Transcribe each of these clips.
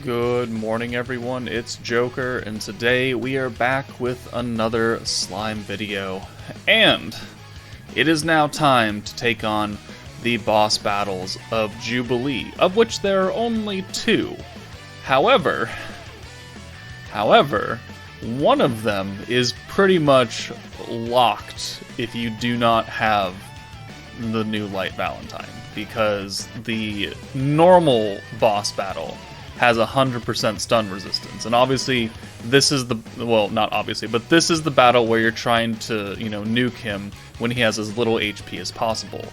Good morning, everyone. It's Joker, and today we are back with another slime video. And it is now time to take on the boss battles of JUBILEE, of which there are only two. However, one of them is pretty much locked if you do not have the new Light Valentine, because the normal boss battle has 100% stun resistance, and obviously this is the, well, not obviously, but this is the battle where you're trying to, nuke him when he has as little HP as possible,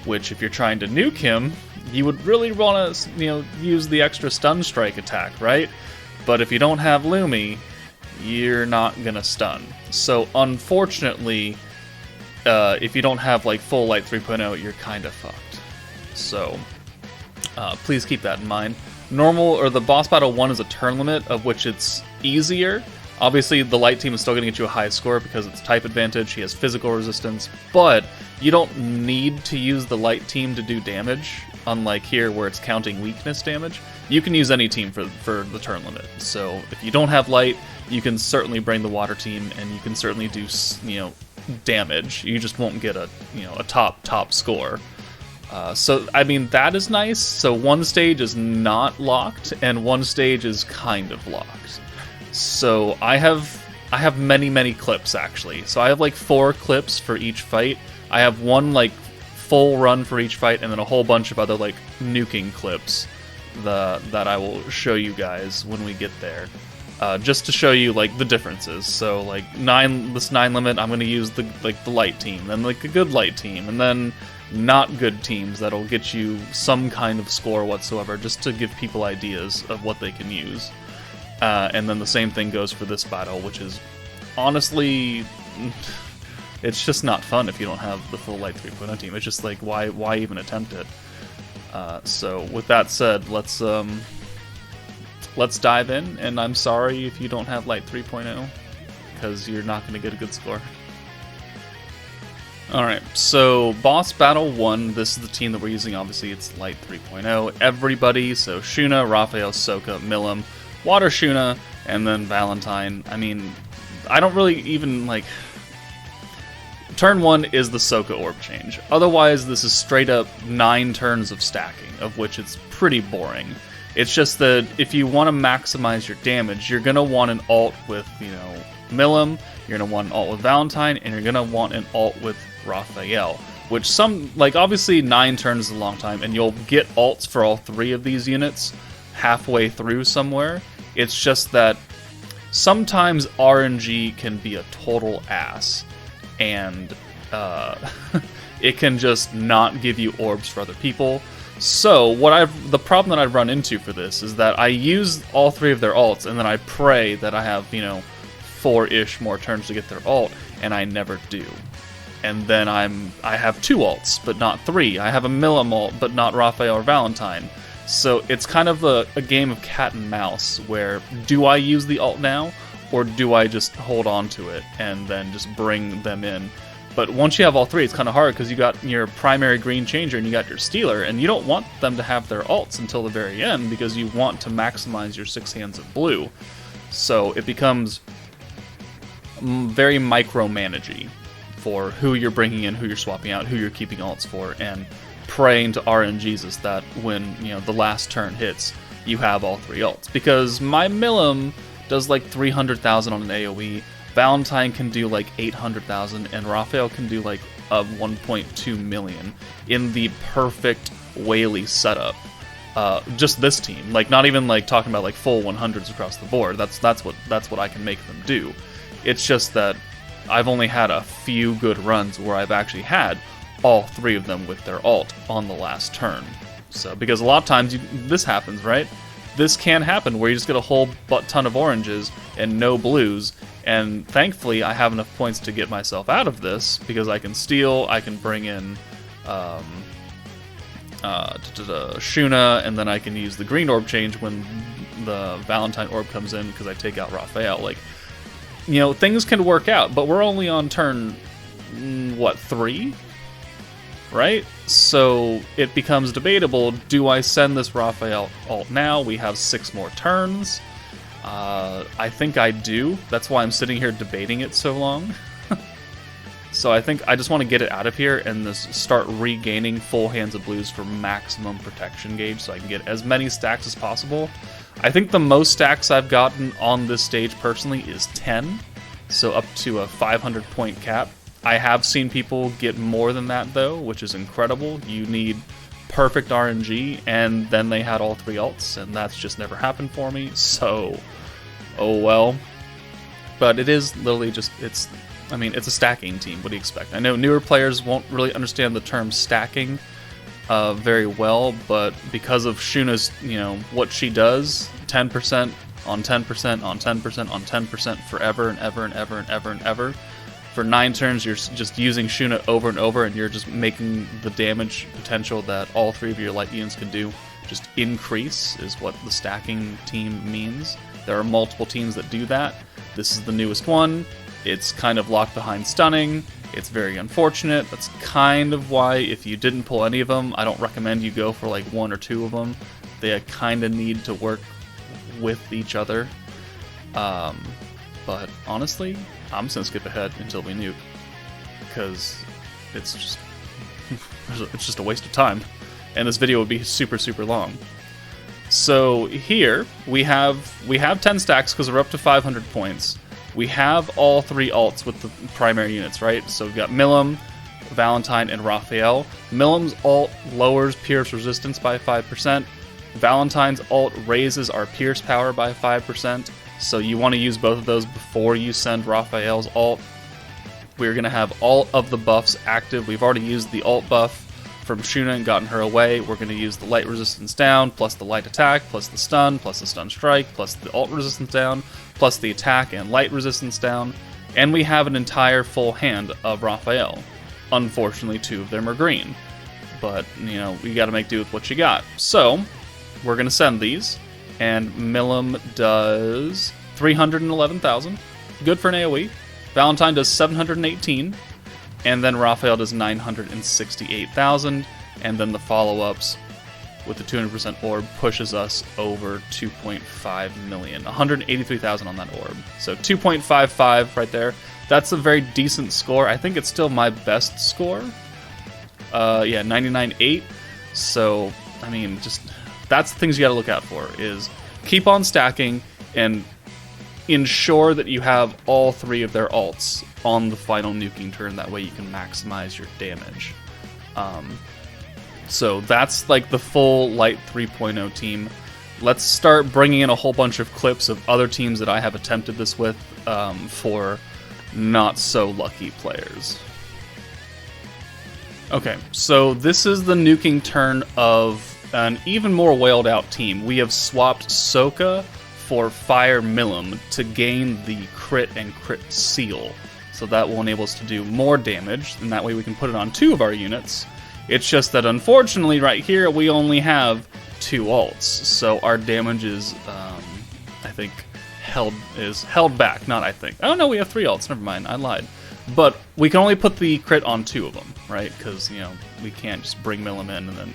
which if you're trying to nuke him, you would really want to, use the extra stun strike attack, right? But if you don't have Lumi, you're not gonna stun. So unfortunately, if you don't have like full Light 3.0, you're kind of fucked. So please keep that in mind. Normal, or the boss battle 1 is a turn limit, of which it's easier. Obviously, the light team is still going to get you a high score because it's type advantage, he has physical resistance, but you don't need to use the light team to do damage, unlike here where it's counting weakness damage. You can use any team for the turn limit. So if you don't have light, you can certainly bring the water team, and you can certainly do, damage. You just won't get a top score. So, I mean, that is nice. So one stage is not locked, and one stage is kind of locked. So I have many clips, actually. So I have like 4 clips for each fight. I have one like full run for each fight, and then a whole bunch of other like nuking clips that I will show you guys when we get there. Just to show you like the differences. So like this 9 limit, I'm going to use the light team, then like a good light team, and then not good teams that'll get you some kind of score whatsoever, just to give people ideas of what they can use. And then the same thing goes for this battle, which is honestly, it's just not fun if you don't have the full Light 3.0 team. It's just like, why even attempt it? So with that said, let's dive in, and I'm sorry if you don't have Light 3.0, because you're not going to get a good score. Alright, so boss battle 1, this is the team that we're using. Obviously it's Light 3.0. Everybody, so Shuna, Raphael, Soka, Milim, Water Shuna, and then Valentine. I mean, I don't really even, like... Turn 1 is the Soka orb change. Otherwise, this is straight up 9 turns of stacking, of which it's pretty boring. It's just that if you want to maximize your damage, you're going to want an ult with, Milim, you're going to want an ult with Valentine, and you're going to want an ult with Raphael. Which obviously 9 turns is a long time, and you'll get ults for all 3 of these units halfway through somewhere. It's just that sometimes RNG can be a total ass, and it can just not give you orbs for other people. So the problem that I've run into for this is that I use all 3 of their ults, and then I pray that I have 4-ish more turns to get their ult, and I never do. And then I have 2 ults, but not 3. I have a Milim ult, but not Raphael or Valentine. So it's kind of a game of cat and mouse, where do I use the ult now, or do I just hold on to it and then just bring them in? But once you have all 3, it's kind of hard, because you got your primary green changer and you got your stealer, and you don't want them to have their ults until the very end, because you want to maximize your 6 hands of blue. So it becomes very micromanagey for who you're bringing in, who you're swapping out, who you're keeping ults for, and praying to RNGesus that when the last turn hits, you have all 3 ults. Because my Milim does like 300,000 on an AoE, Valentine can do like 800,000, and Raphael can do like 1.2 million in the perfect Whaley setup. Just this team, like not even like talking about like full 100s across the board. That's what I can make them do. It's just that I've only had a few good runs where I've actually had all 3 of them with their ult on the last turn. So, because a lot of times this happens, right? This can happen where you just get a whole ton of oranges and no blues, and thankfully I have enough points to get myself out of this, because I can steal, I can bring in Shuna, and then I can use the green orb change when the Valentine orb comes in, because I take out Raphael. Like, things can work out, but we're only on turn, 3? right? So it becomes debatable, do I send this Raphael ult now? We have 6 more turns. I think I do. That's why I'm sitting here debating it so long. So I think I just want to get it out of here and just start regaining full hands of blues for maximum protection gauge so I can get as many stacks as possible. I think the most stacks I've gotten on this stage personally is 10, so up to a 500 point cap. I have seen people get more than that though, which is incredible. You need perfect RNG, and then they had all 3 ults, and that's just never happened for me, so oh well. But it is literally just, it's a stacking team. What do you expect? I know newer players won't really understand the term stacking very well, but because of Shuna's, what she does, 10% on 10% on 10% on 10% forever and ever and ever and ever and ever. For 9 turns, you're just using Shuna over and over, and you're just making the damage potential that all 3 of your light units can do just increase, is what the stacking team means. There are multiple teams that do that. This is the newest one. It's kind of locked behind stunning. It's very unfortunate. That's kind of why, if you didn't pull any of them, I don't recommend you go for like 1 or 2 of them. They kind of need to work with each other. But honestly, I'm just gonna skip ahead until we nuke, because it's just a waste of time, and this video would be super long. So here we have 10 stacks because we're up to 500 points. We have all 3 ults with the primary units, right? So we've got Milim, Valentine, and Raphael. Milim's ult lowers Pierce resistance by 5%. Valentine's ult raises our Pierce power by 5%. So you want to use both of those before you send Raphael's ult. We're going to have all of the buffs active. We've already used the ult buff from Shuna and gotten her away. We're going to use the light resistance down, plus the light attack, plus the stun, plus the stun strike, plus the ult resistance down, plus the attack and light resistance down. And we have an entire full hand of Raphael. Unfortunately, 2 of them are green. But, we got to make do with what you got. So, we're going to send these. And Milim does 311,000. Good for an AoE. Valentine does 718. And then Raphael does 968,000. And then the follow-ups with the 200% orb pushes us over 2.5 million. 183,000 on that orb. So 2.55 right there. That's a very decent score. I think it's still my best score. 99.8. So, just... that's the things you gotta look out for, is keep on stacking and ensure that you have all 3 of their ults on the final nuking turn. That way you can maximize your damage. So that's like the full Light 3.0 team. Let's start bringing in a whole bunch of clips of other teams that I have attempted this with for not so lucky players. Okay, so this is the nuking turn of an even more wailed out team. We have swapped Sokka for Fire Milim to gain the crit and crit seal. So that will enable us to do more damage, and that way we can put it on 2 of our units. It's just that unfortunately right here we only have 2 ults, so our damage is, I think, held back. Not I think. Oh no, we have 3 ults. Never mind, I lied. But we can only put the crit on 2 of them, right? Because we can't just bring Milim in and then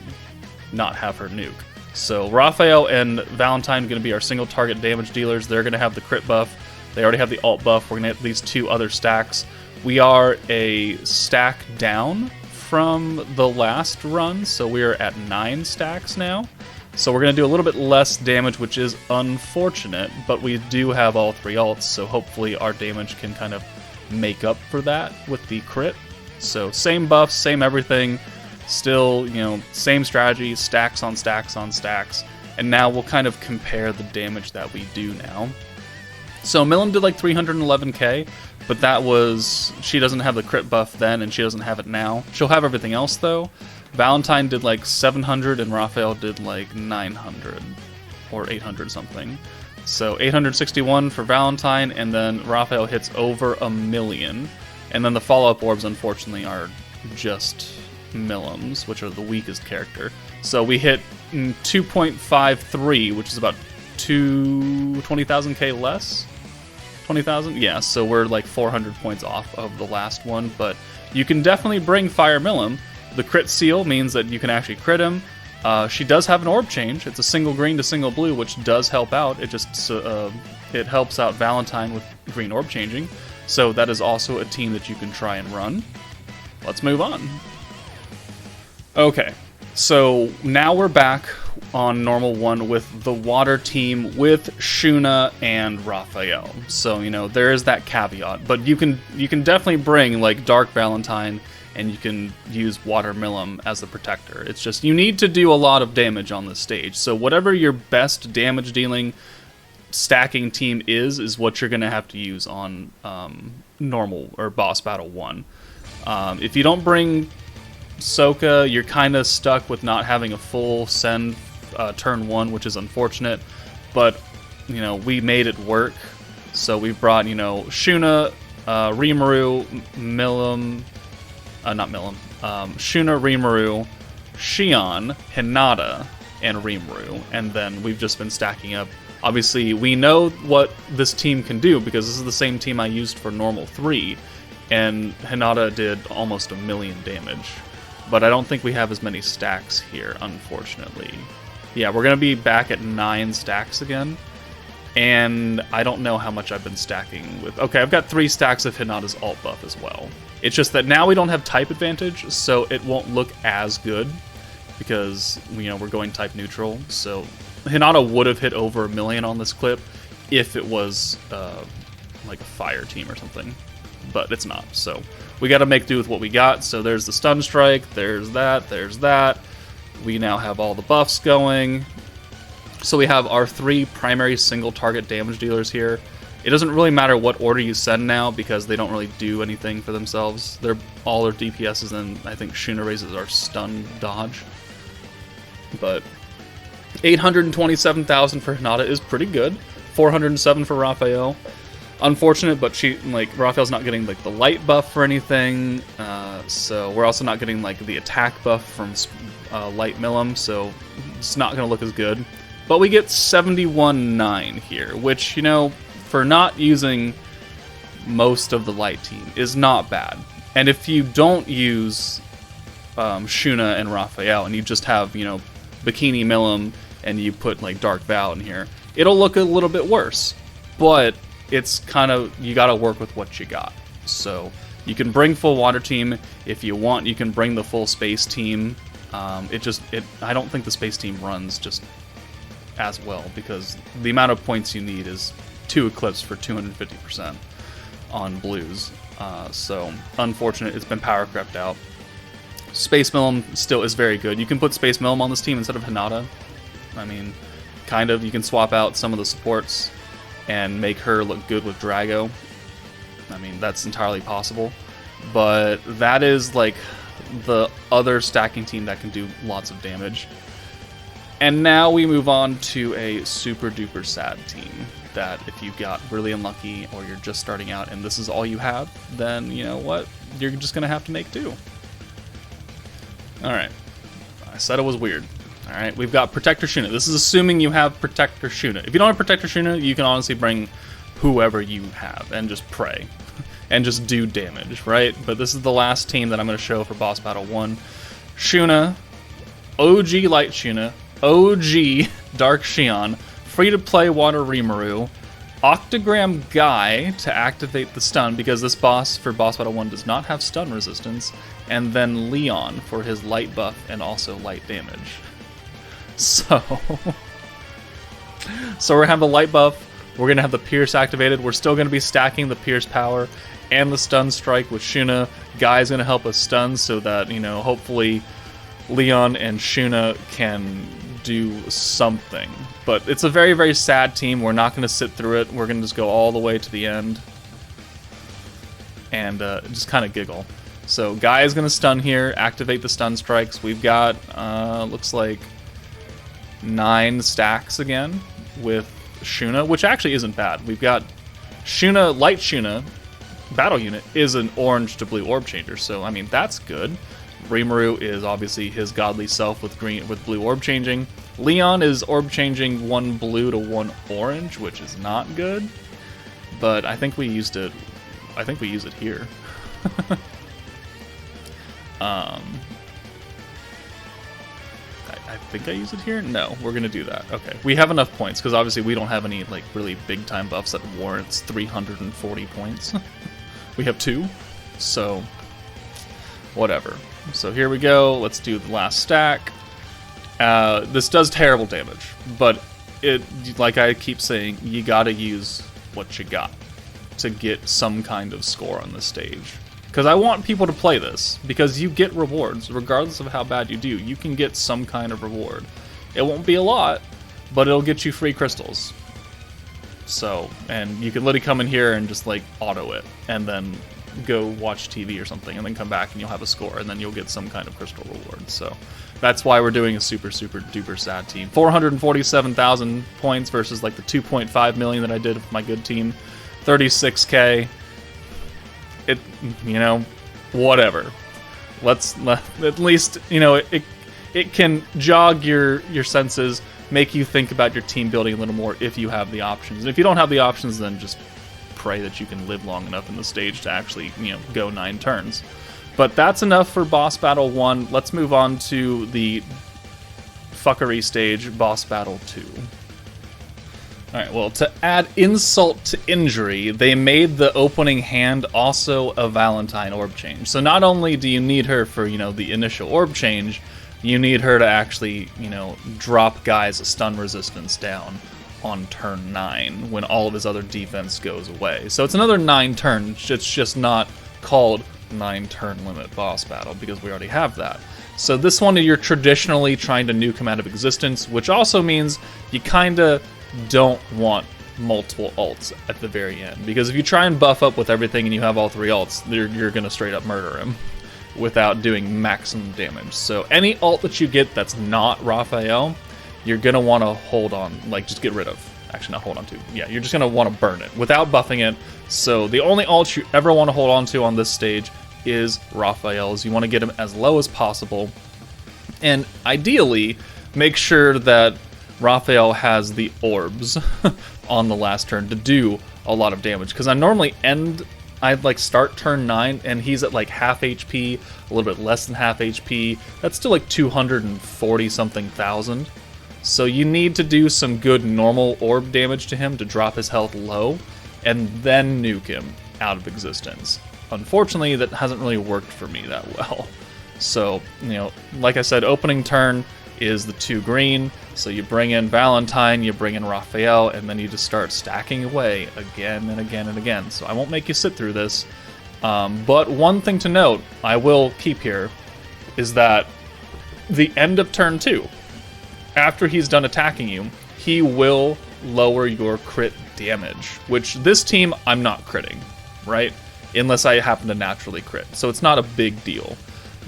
not have her nuke. So Raphael and Valentine are going to be our single target damage dealers. They're going to have the crit buff. They already have the ult buff. We're going to have these 2 other stacks. We are a stack down from the last run, so we're at 9 stacks now. So we're going to do a little bit less damage, which is unfortunate, but we do have all 3 ults, so hopefully our damage can kind of make up for that with the crit. So same buffs, same everything. Still, same strategy, stacks on stacks on stacks. And now we'll kind of compare the damage that we do now. So Milim did like 311k, but that was... she doesn't have the crit buff then, and she doesn't have it now. She'll have everything else, though. Valentine did like 700, and Raphael did like 900, or 800 something. So 861 for Valentine, and then Raphael hits over 1 million. And then the follow-up orbs, unfortunately, are just Milim's, which are the weakest character. So we hit 2.53, which is about 20,000k less? 20,000? Yeah, so we're like 400 points off of the last one, but you can definitely bring Fire Milim, The crit seal means that you can actually crit him. She does have an orb change. It's a single green to single blue, which does help out. It just it helps out Valentine with green orb changing. So that is also a team that you can try and run. Let's move on. Okay, so now we're back on normal 1 with the water team with Shuna and Raphael. So, you know, there is that caveat, but you can definitely bring like Dark Valentine, and you can use Water Milim as the protector. It's just you need to do a lot of damage on this stage. So whatever your best damage dealing stacking team is what you're going to have to use on normal or boss battle 1. If you don't bring Sokka, you're kind of stuck with not having a full send turn 1, which is unfortunate, but you know, we made it work. So we brought, you know, Shuna, Rimuru, Milim, not Milim, Shuna, Rimuru, Shion, Hinata, and Rimuru, and then we've just been stacking up. Obviously, we know what this team can do because this is the same team I used for normal 3, and Hinata did almost 1 million damage. But I don't think we have as many stacks here, unfortunately. Yeah, we're going to be back at 9 stacks again. And I don't know how much I've been stacking with... Okay, I've got 3 stacks of Hinata's alt buff as well. It's just that now we don't have type advantage, so it won't look as good. Because, you know, we're going type neutral. So Hinata would have hit over 1 million on this clip if it was like a fire team or something. But it's not, so we got to make do with what we got. So there's the stun strike, there's that. We now have all the buffs going. So we have our 3 primary single target damage dealers here. It doesn't really matter what order you send now because they don't really do anything for themselves. They're all their DPSs, and I think Shuna raises our stun dodge. But 827,000 for Hinata is pretty good. 407 for Raphael. Unfortunate, but Raphael's not getting like the light buff for anything, so we're also not getting like the attack buff from Light Milim, so it's not going to look as good. But we get 71.9 here, which, you know, for not using most of the light team is not bad. And if you don't use Shuna and Raphael, and you just have, you know, Bikini Milim, and you put like Dark Val in here, it'll look a little bit worse. But it's kind of, you got to work with what you got. So you can bring full water team if you want. You can bring the full space team. I don't think the space team runs just as well because the amount of points you need is 2 Eclipse for 250% on blues. So unfortunate, it's been power crept out. Space Milim still is very good. You can put Space Milim on this team instead of Hinata. I mean, kind of. You can swap out some of the supports and make her look good with Drago. I mean, that's entirely possible. But that is like the other stacking team that can do lots of damage. And now we move on to a super duper sad team that if you got really unlucky or you're just starting out and this is all you have, then you know what? You're just going to have to make do. Alright. I said it was weird. Alright, we've got Protector Shuna. This is assuming you have Protector Shuna. If you don't have Protector Shuna, you can honestly bring whoever you have and just pray. And just do damage, right? But this is the last team that I'm going to show for Boss Battle 1. Shuna, OG Light Shuna, OG Dark Shion, free-to-play Water Rimuru, Octogram Guy to activate the stun, because this boss for Boss Battle 1 does not have stun resistance, and then Leon for his light buff and also light damage. So we're going to have the light buff, we're going to have the Pierce activated, we're still going to be stacking the Pierce power and the stun strike with Shuna. Guy's going to help us stun so that, you know, hopefully Leon and Shuna can do something. But it's a very, very sad team. We're not going to sit through it. We're going to just go all the way to the end and just kind of giggle. So Guy is going to stun here, activate the stun strikes. We've got, looks like 9 stacks again with Shuna, which actually isn't bad. We've got Shuna, Light Shuna, battle unit is an orange to blue orb changer, so I mean that's good. Rimuru is obviously his godly self with blue orb changing. Leon is orb changing 1 blue to 1 orange, which is not good. But I think we used it. I think we use it here. think I use it here? No, we're gonna do that. Okay, we have enough points, because obviously we don't have any, like, really big-time buffs that warrants 340 points. We have 2, so whatever. So here we go, let's do the last stack. This does terrible damage, but like I keep saying, you gotta use what you got to get some kind of score on this stage. Because I want people to play this, because you get rewards, regardless of how bad you do. You can get some kind of reward. It won't be a lot, but it'll get you free crystals. So, and you can literally come in here and just, like, auto it, and then go watch TV or something, and then come back and you'll have a score, and then you'll get some kind of crystal reward. So, that's why we're doing a super, super duper sad team. 447,000 points versus, like, the 2.5 million that I did with my good team. 36k. It, you know, whatever. Let's at least, you know, it can jog your senses, make you think about your team building a little more if you have the options. And if you don't have the options, then just pray that you can live long enough in the stage to actually, you know, go 9 turns. But that's enough for Boss Battle 1. Let's move on to the fuckery stage, Boss Battle 2. Alright, well, to add insult to injury, they made the opening hand also a Valentine orb change. So not only do you need her for, you know, the initial orb change, you need her to actually, you know, drop guys' stun resistance down on turn 9 when all of his other defense goes away. So it's another 9 turn, it's just not called 9 turn limit boss battle because we already have that. So this one you're traditionally trying to nuke him out of existence, which also means you kinda don't want multiple ults at the very end, because if you try and buff up with everything and you have all 3 ults, you're gonna straight up murder him without doing maximum damage. So any ult that you get that's not Raphael, you're gonna want to hold on, like just get rid of. Actually, not hold on to. Yeah, you're just gonna want to burn it without buffing it. So the only ult you ever want to hold on to on this stage is Raphael's. You want to get him as low as possible, and ideally make sure that Raphael has the orbs on the last turn to do a lot of damage, because I normally I'd like start turn 9 and he's at like half HP, a little bit less than half HP. That's still like 240 something thousand. So you need to do some good normal orb damage to him to drop his health low and then nuke him out of existence. Unfortunately, that hasn't really worked for me that well. So, you know, like I said, opening turn is the 2 green, so you bring in Valentine, you bring in Raphael, and then you just start stacking away again and again and again. So I won't make you sit through this, but one thing to note, I will keep here, is that the end of turn 2, after he's done attacking you, he will lower your crit damage, which this team I'm not critting, right? Unless I happen to naturally crit, so it's not a big deal.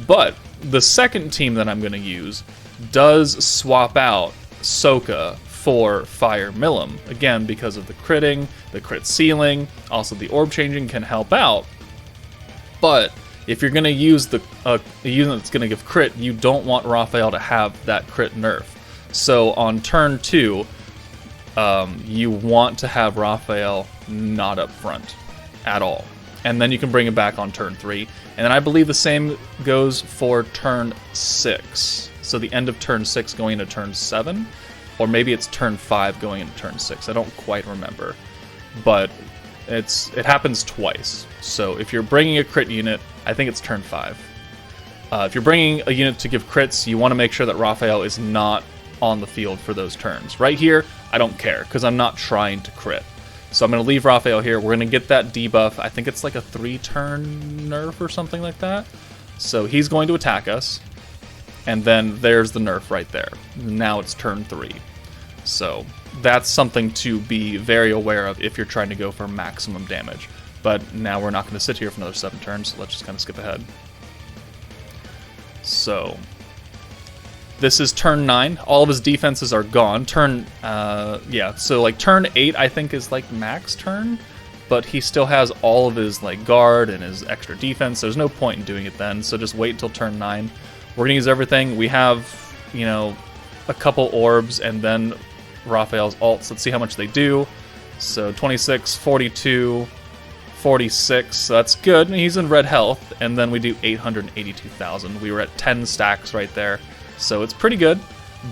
But the second team that I'm going to use does swap out Sokka for Fire Milim, again because of the critting, the crit ceiling, also the orb changing can help out. But if you're going to use the unit that's going to give crit, you don't want Raphael to have that crit nerf. So on turn 2, you want to have Raphael not up front at all. And then you can bring him back on turn 3. And then I believe the same goes for turn 6. So the end of turn 6 going into turn 7. Or maybe it's turn 5 going into turn 6. I don't quite remember. But it happens twice. So if you're bringing a crit unit, I think it's turn 5. If you're bringing a unit to give crits, you want to make sure that Raphael is not on the field for those turns. Right here, I don't care, because I'm not trying to crit. So I'm going to leave Raphael here. We're going to get that debuff. I think it's like a 3-turn nerf or something like that. So he's going to attack us. And then there's the nerf right there. Now it's turn 3. So that's something to be very aware of if you're trying to go for maximum damage. But now we're not going to sit here for another 7 turns, so let's just kind of skip ahead. So this is turn 9. All of his defenses are gone. So like turn 8 I think is like max turn, but he still has all of his like guard and his extra defense. There's no point in doing it then, so just wait until turn 9. We're gonna use everything. We have, you know, a couple orbs and then Raphael's ults. Let's see how much they do. So 26, 42, 46, so that's good. He's in red health, and then we do 882,000. We were at 10 stacks right there. So it's pretty good.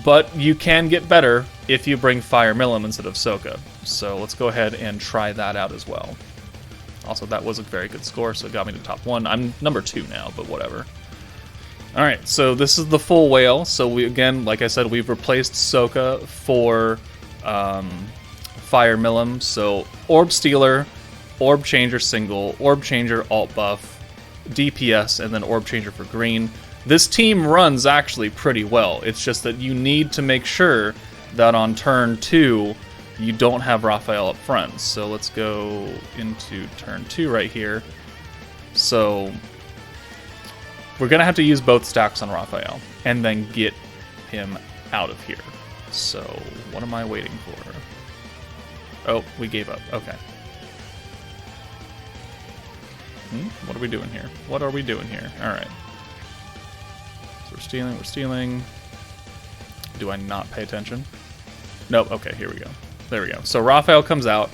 But you can get better if you bring Fire Milim instead of Soka. So let's go ahead and try that out as well. Also, that was a very good score, so it got me to top 1. I'm number 2 now, but whatever. Alright, so this is the full whale. So we, again, like I said, we've replaced Soka for Fire Milim. So Orb Stealer, Orb Changer single, Orb Changer alt buff, DPS, and then Orb Changer for green. This team runs actually pretty well. It's just that you need to make sure that on turn 2, you don't have Raphael up front. So let's go into turn 2 right here. So we're going to have to use both stacks on Raphael and then get him out of here. So what am I waiting for? Oh, we gave up. Okay. What are we doing here? What are we doing here? All right. So we're stealing. Do I not pay attention? Nope. Okay, here we go. There we go. So Raphael comes out.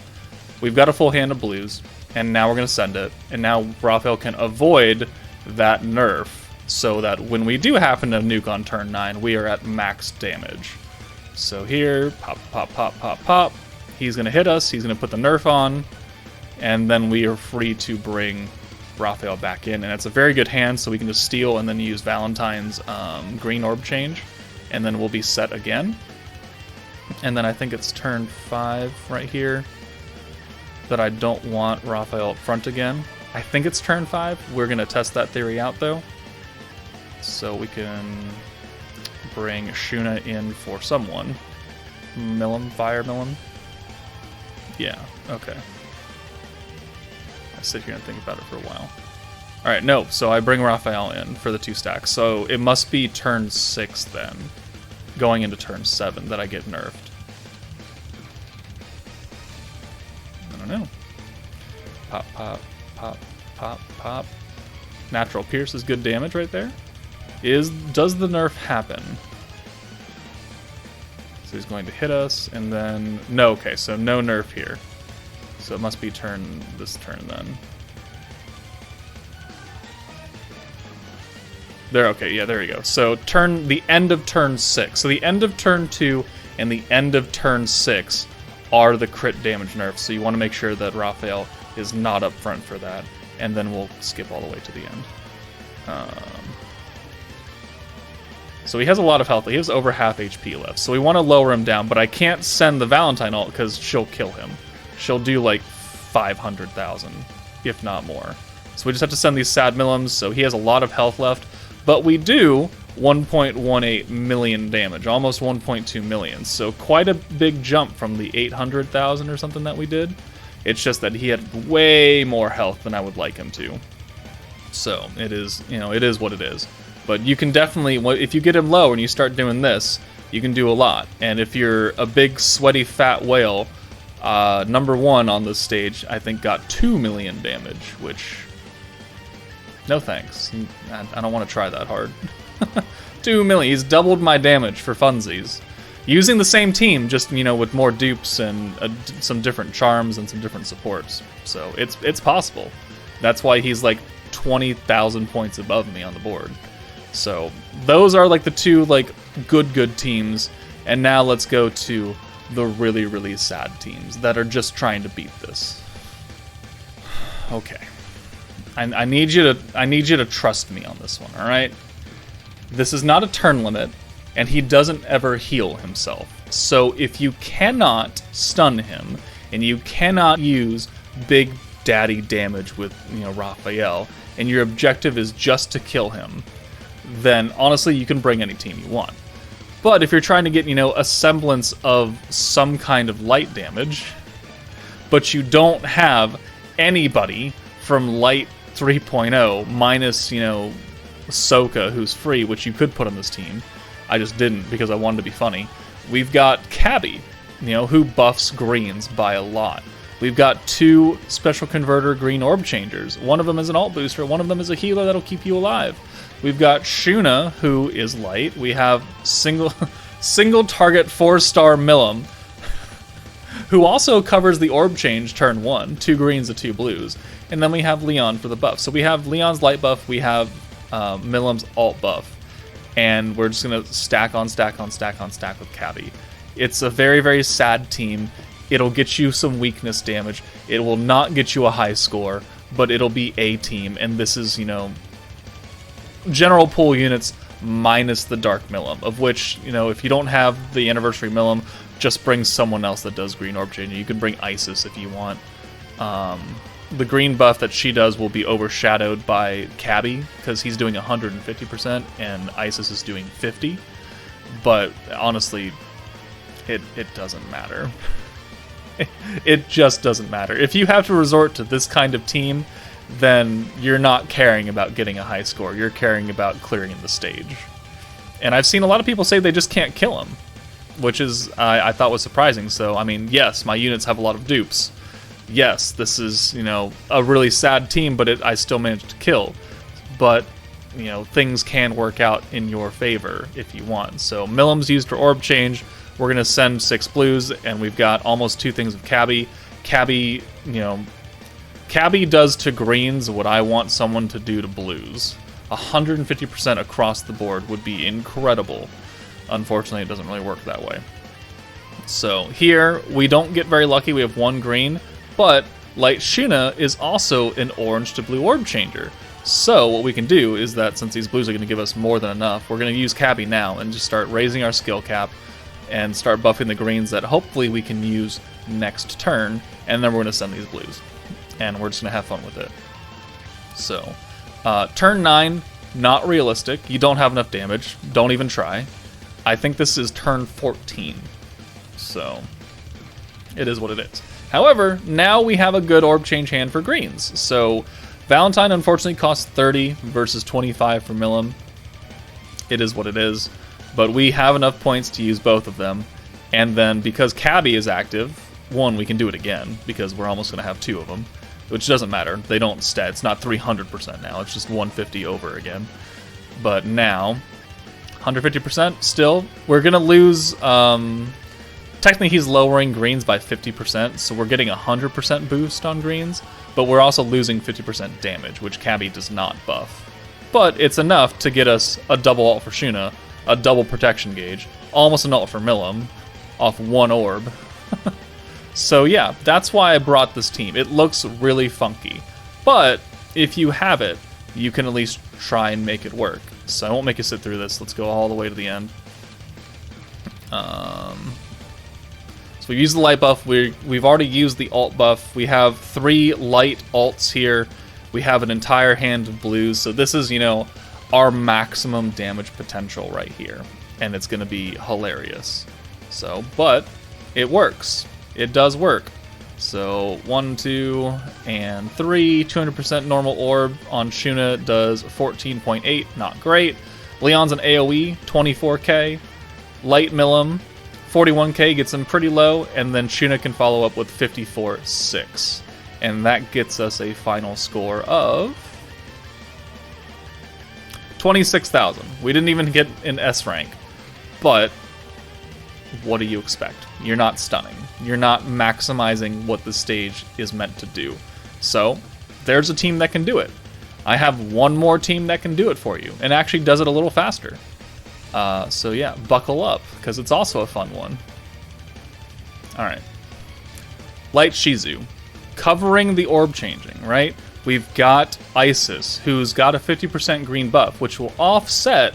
We've got a full hand of blues, and now we're going to send it. And now Raphael can avoid that nerf, so that when we do happen to nuke on turn 9, we are at max damage. So here, pop, pop, pop, pop, pop. He's going to hit us. He's going to put the nerf on, and then we are free to bring Raphael back in. And it's a very good hand, so we can just steal and then use Valentine's green orb change, and then we'll be set again. And then I think it's turn 5 right here that I don't want Raphael up front again. I think it's turn 5. We're going to test that theory out, though. So we can bring Shuna in for someone. Milim, Fire Milim. Yeah, okay. I sit here and think about it for a while. Alright, no, so I bring Raphael in for the 2 stacks. So it must be turn 6 then, going into turn 7, that I get nerfed. I don't know. Pop, pop, pop, pop, pop. Natural Pierce is good damage right there. Does the nerf happen? So he's going to hit us, and then... No, okay, so no nerf here. So it must be this turn then. There, okay, yeah, there you go. So the end of turn 6. So the end of turn 2 and the end of turn 6 are the crit damage nerfs. So you want to make sure that Raphael is not up front for that. And then we'll skip all the way to the end. So he has a lot of health. He has over half HP left. So we want to lower him down, but I can't send the Valentine ult because she'll kill him. She'll do like 500,000, if not more. So we just have to send these Sad Milims, so he has a lot of health left. But we do 1.18 million damage, almost 1.2 million. So quite a big jump from the 800,000 or something that we did. It's just that he had way more health than I would like him to. So it is, it is what it is. But you can definitely, if you get him low and you start doing this, you can do a lot. And if you're a big, sweaty, fat whale, number 1 on this stage, I think, got 2 million damage, which... No thanks. I don't want to try that hard. 2 million. He's doubled my damage for funsies. Using the same team, just, with more dupes and some different charms and some different supports. So it's possible. That's why he's like 20,000 points above me on the board. So those are like the 2 like good teams. And now let's go to the really, really sad teams that are just trying to beat this. Okay. I need you to trust me on this one, all right? This is not a turn limit, and he doesn't ever heal himself. So if you cannot stun him, and you cannot use big daddy damage with, Raphael, and your objective is just to kill him, then honestly, you can bring any team you want. But if you're trying to get, a semblance of some kind of light damage, but you don't have anybody from light 3.0 minus, Soka, who's free, which you could put on this team. I just didn't because I wanted to be funny. We've got Cabby, who buffs greens by a lot. We've got 2 special converter green orb changers. One of them is an alt booster, one of them is a healer that'll keep you alive. We've got Shuna, who is light. We have single target 4-star Milim, who also covers the orb change turn 1, 2 greens to 2 blues. And then we have Leon for the buff. So we have Leon's light buff, we have Milim's alt buff. and we're just going to stack on stack on stack on stack with Cabby. It's a very, very sad team. It'll get you some weakness damage. It will not get you a high score, but it'll be a team, and this is, you know, general pool units minus the Dark Milim, of which, you know, if you don't have the Anniversary Milim, just bring someone else that does green orb changing. You can bring Isis if you want. The green buff that she does will be overshadowed by Cabby, because he's doing 150% and Isis is doing 50%. But honestly, it doesn't matter. It just doesn't matter. If you have to resort to this kind of team, then you're not caring about getting a high score. You're caring about clearing the stage. And I've seen a lot of people say they just can't kill him, which is, I thought was surprising. So, I mean, yes, my units have a lot of dupes. Yes, this is, you know, a really sad team, but I still managed to kill. But, you know, things can work out in your favor if you want. So, Milim's used for orb change. We're going to send 6 blues, and we've got almost 2 things of Cabby. Cabby, you know, Cabby does to greens what I want someone to do to blues. 150% across the board would be incredible. Unfortunately, it doesn't really work that way. So here, we don't get very lucky. We have 1 green, but Light Shuna is also an orange to blue orb changer. So what we can do is that since these blues are going to give us more than enough, we're going to use Cabby now and just start raising our skill cap and start buffing the greens that hopefully we can use next turn, and then we're going to send these blues. And we're just going to have fun with it. So, turn 9, not realistic. You don't have enough damage. Don't even try. I think this is turn 14. So, it is what it is. However, now we have a good orb change hand for greens. So, Valentine unfortunately costs 30 versus 25 for Milim. It is what it is. But we have enough points to use both of them. And then, because Cabby is active, 1, we can do it again, because we're almost going to have 2 of them. Which doesn't matter. They don't stat. It's not 300% now. It's just 150 over again. But now, 150% still. We're going to lose... technically, he's lowering greens by 50%, so we're getting 100% boost on greens. But we're also losing 50% damage, which Cabby does not buff. But it's enough to get us a double ult for Shuna, a double protection gauge, almost an ult for Milim, off 1 orb. So yeah, that's why I brought this team. It looks really funky. But if you have it, you can at least try and make it work. So I won't make you sit through this. Let's go all the way to the end. So we use the light buff. We've already used the alt buff. We have 3 light alts here. We have an entire hand of blues. So this is, you know, our maximum damage potential right here. And it's going to be hilarious. So, but it works. It does work. So 1, 2, and 3. 200% normal orb on Shuna does 14.8. Not great. Leon's an AoE, 24k. Light Milim, 41k, gets him pretty low. And then Shuna can follow up with 54.6. And that gets us a final score of 26,000. We didn't even get an S rank. But what do you expect? You're not stunning. You're not maximizing what the stage is meant to do. So, there's a team that can do it. I have one more team that can do it for you, and actually does it a little faster. So yeah, buckle up, because it's also a fun one. Alright. Light Shizu. Covering the orb changing, right? We've got Isis, who's got a 50% green buff, which will offset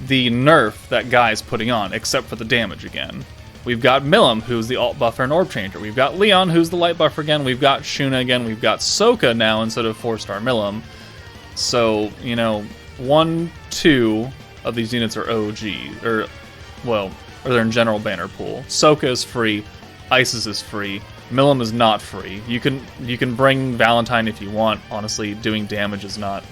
the nerf that Guy's putting on, except for the damage again. We've got Milim, who's the alt buffer and orb changer. We've got Leon, who's the light buffer again. We've got Shuna again. We've got Soka now instead of 4-star Milim. So, you know, 1, 2 of these units are OG, or they're in general banner pool. Soka is free. Isis is free. Milim is not free. You can bring Valentine if you want. Honestly, doing damage is not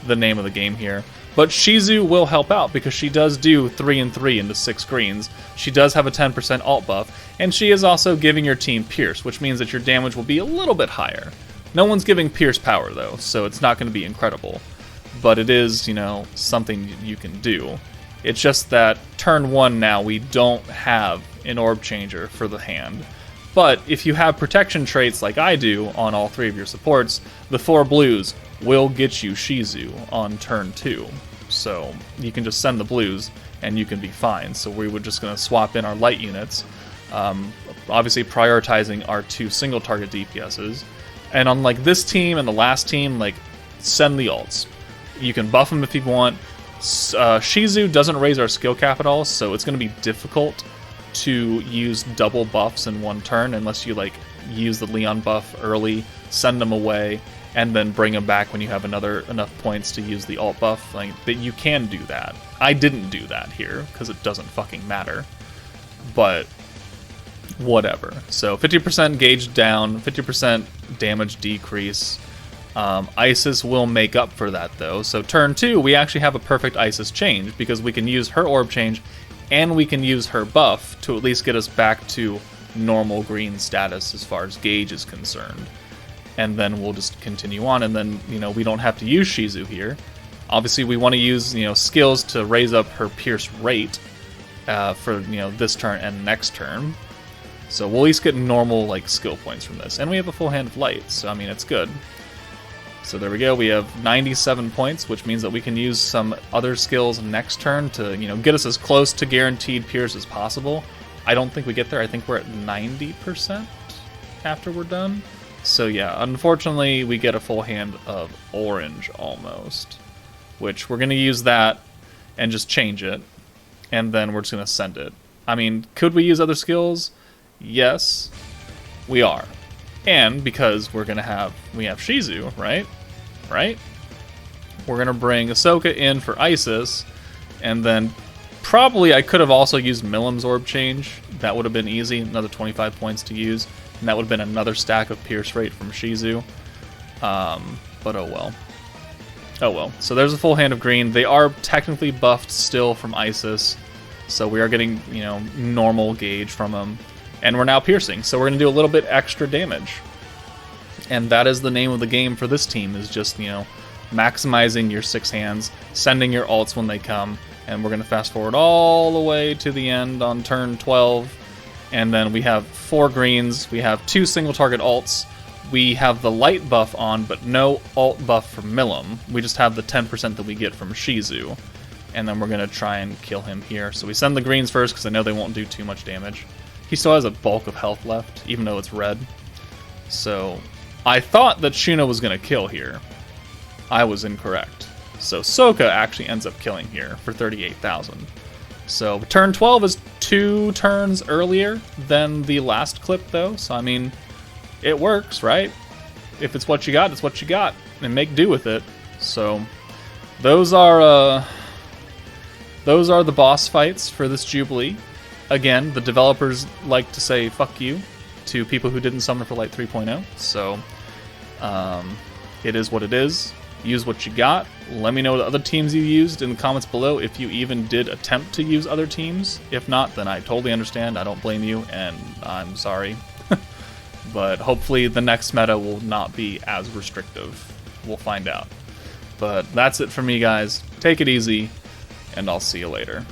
the name of the game here. But Shizu will help out because she does do 3 and 3 into 6 greens. She does have a 10% alt buff, and she is also giving your team Pierce, which means that your damage will be a little bit higher. No one's giving Pierce power though, so it's not going to be incredible. But it is, you know, something you can do. It's just that turn 1 now we don't have an orb changer for the hand. But if you have protection traits like I do on all 3 of your supports, the 4 blues will get you Shizu on turn 2. So you can just send the blues and you can be fine. So we were just going to swap in our light units, obviously prioritizing our 2 single target DPSs. And unlike this team and the last team, like, send the ults. You can buff them if you want. Shizu doesn't raise our skill cap at all, so it's going to be difficult to use double buffs in one turn unless you like use the Leon buff early, send them away, and then bring them back when you have enough points to use the alt buff. Like, that you can do that. I didn't do that here because it doesn't fucking matter. But whatever. So 50% gauge down, 50% damage decrease. Isis will make up for that though. So turn 2, we actually have a perfect Isis change because we can use her orb change and we can use her buff to at least get us back to normal green status as far as gauge is concerned. And then we'll just continue on, and then, you know, we don't have to use Shizu here. Obviously we want to use, you know, skills to raise up her pierce rate for, you know, this turn and next turn. So we'll at least get normal, like, skill points from this. And we have a full hand of light, so I mean, it's good. So there we go, we have 97 points, which means that we can use some other skills next turn to, you know, get us as close to guaranteed pierce as possible. I don't think we get there, I think we're at 90% after we're done. So yeah, unfortunately we get a full hand of orange almost, which we're going to use that and just change it, and then we're just going to send it. I mean, could we use other skills? Yes, we are. And because we have Shizu, right? We're going to bring Ahsoka in for Isis, and then probably I could have also used Milim's orb change. That would have been easy, another 25 points to use, and that would have been another stack of pierce rate from Shizu. But oh well. Oh well. So there's a full hand of green. They are technically buffed still from Isis, so we are getting, you know, normal gauge from them. And we're now piercing, so we're going to do a little bit extra damage. And that is the name of the game for this team, is just, you know, maximizing your 6 hands, sending your ults when they come, and we're going to fast forward all the way to the end on turn 12. And then we have 4 greens, we have 2 single target ults, we have the light buff on, but no alt buff from Milim. We just have the 10% that we get from Shizu. And then we're going to try and kill him here. So we send the greens first, because I know they won't do too much damage. He still has a bulk of health left, even though it's red. So I thought that Shuna was going to kill here. I was incorrect. So Ahsoka actually ends up killing here for 38,000. So turn 12 is 2 turns earlier than the last clip, though. So, I mean, it works, right? If it's what you got, it's what you got. And make do with it. So those are the boss fights for this Jubilee. Again, the developers like to say fuck you to people who didn't summon for Light 3.0, so it is what it is. Use what you got. Let me know what other teams you used in the comments below, if you even did attempt to use other teams. If not, then I totally understand. I don't blame you, and I'm sorry. But hopefully the next meta will not be as restrictive. We'll find out. But that's it for me, guys. Take it easy, and I'll see you later.